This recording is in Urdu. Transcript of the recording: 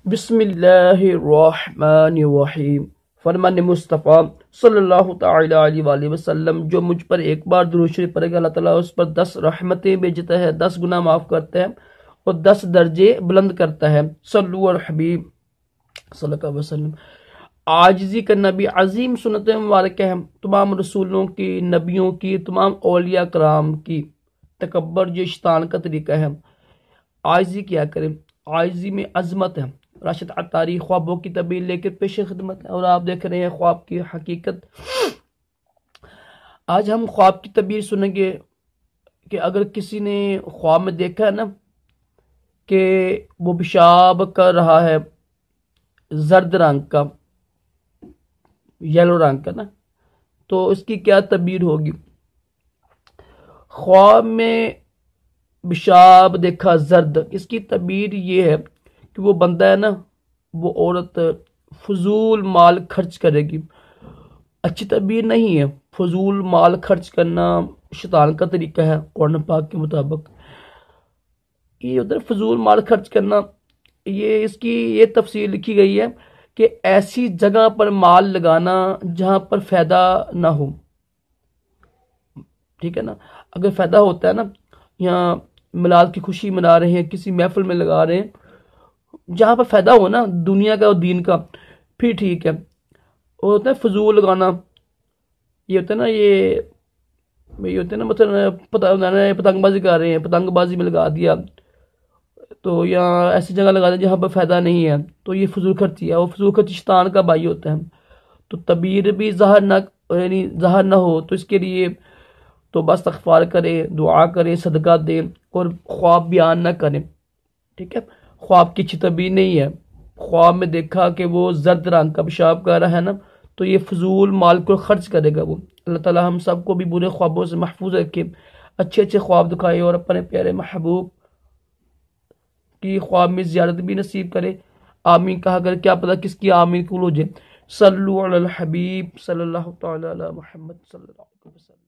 بسم اللہ الرحمن الرحیم۔ فرمان مصطفیٰ صلی اللہ تعالی علیہ وآلہ وسلم، جو مجھ پر ایک بار درود شریف پڑھے گا اللہ تعالیٰ اس پر 10 رحمتیں بھیجتا ہے، 10 گناہ معاف کرتا ہے اور 10 درجے بلند کرتا ہے۔ صلو علی الحبیب صلی اللہ علیہ وسلم۔ عاجزی کرنا بھی عظیم سنت مبارک ہے، تمام رسولوں کی، نبیوں کی، تمام اولیاء کرام کی۔ تکبر جو شیطان کا طریقہ ہے، عاجزی کیا کریں، عاجزی میں عظمت ہے۔ راشد عطاری خوابوں کی تعبیر لے کے پیش خدمت ہے اور آپ دیکھ رہے ہیں خواب کی حقیقت۔ آج ہم خواب کی تعبیر سنیں گے کہ اگر کسی نے خواب میں دیکھا ہے نا کہ وہ پیشاب کر رہا ہے زرد رنگ کا، یلو رنگ کا نا، تو اس کی کیا تعبیر ہوگی؟ خواب میں پیشاب دیکھا زرد، اس کی تعبیر یہ ہے کہ وہ بندہ ہے نا، وہ عورت فضول مال خرچ کرے گی۔ اچھی تعبیر نہیں ہے، فضول مال خرچ کرنا شیطان کا طریقہ ہے قرآن پاک کے مطابق۔ یہ ادھر فضول مال خرچ کرنا، یہ اس کی یہ تفسیر لکھی گئی ہے کہ ایسی جگہ پر مال لگانا جہاں پر فائدہ نہ ہو، ٹھیک ہے نا۔ اگر فائدہ ہوتا ہے نا، یہاں میلاد کی خوشی منا رہے ہیں، کسی محفل میں لگا رہے ہیں، جہاں پر فائدہ ہو نا دنیا کا اور دین کا، پھر ٹھیک ہے۔ اور ہوتا ہے فضول لگانا، یہ ہوتا ہے نا، یہ ہوتا ہے نا، مثلا پتنگ بازی کر رہے ہیں، پتنگ بازی میں لگا دیا، تو یہاں ایسی جگہ لگا دیا جہاں پر فائدہ نہیں ہے، تو یہ فضول خرچی ہے، اور فضول خرچی شیطان کا بھائی ہوتا ہے۔ تو تعبیر بھی ظاہر نہ ہو تو اس کے لیے تو بس استغفار کرے، دعا کرے، صدقہ دے اور خواب بیان نہ کرے، ٹھیک ہے۔ خواب کی اچھی تعبیر نہیں ہے۔ خواب میں دیکھا کہ وہ زرد رنگ کا پیشاب کر رہا ہے نا، تو یہ فضول مال کو خرچ کرے گا وہ۔ اللہ تعالیٰ ہم سب کو بھی برے خوابوں سے محفوظ رکھے، اچھے اچھے خواب دکھائے اور اپنے پیارے محبوب کی خواب میں زیارت بھی نصیب کرے۔ آمین کہا کر کیا پتہ کس کی آمین قبول ہو جائے۔ صلو علی الحبیب صلی اللہ تعالی علی محمد صلی اللہ علیہ وسلم۔